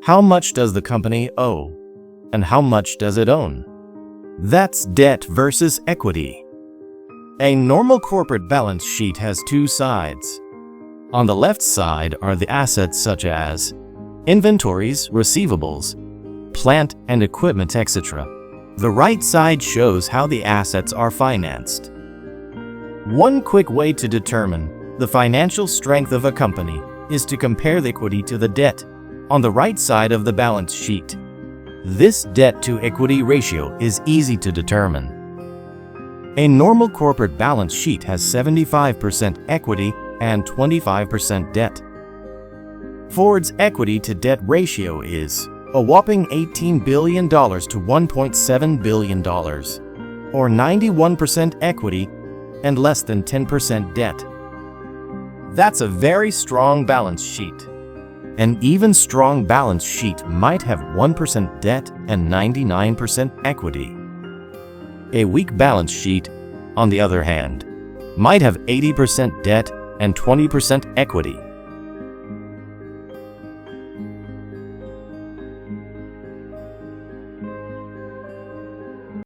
How much does the company owe? And how much does it own? That's debt versus equity. A normal corporate balance sheet has two sides. On the left side are the assets such as inventories, receivables, plant and equipment, etc. The right side shows how the assets are financed. One quick way to determine the financial strength of a company is to compare the equity to the debt on the right side of the balance sheet. This debt-to-equity ratio is easy to determine. A normal corporate balance sheet has 75% equity and 25% debt. Ford's equity-to-debt ratio is a whopping $18 billion to $1.7 billion, or 91% equity and less than 10% debt. That's a very strong balance sheet. An even strong balance sheet might have 1% debt and 99% equity. A weak balance sheet, on the other hand, might have 80% debt and 20% equity.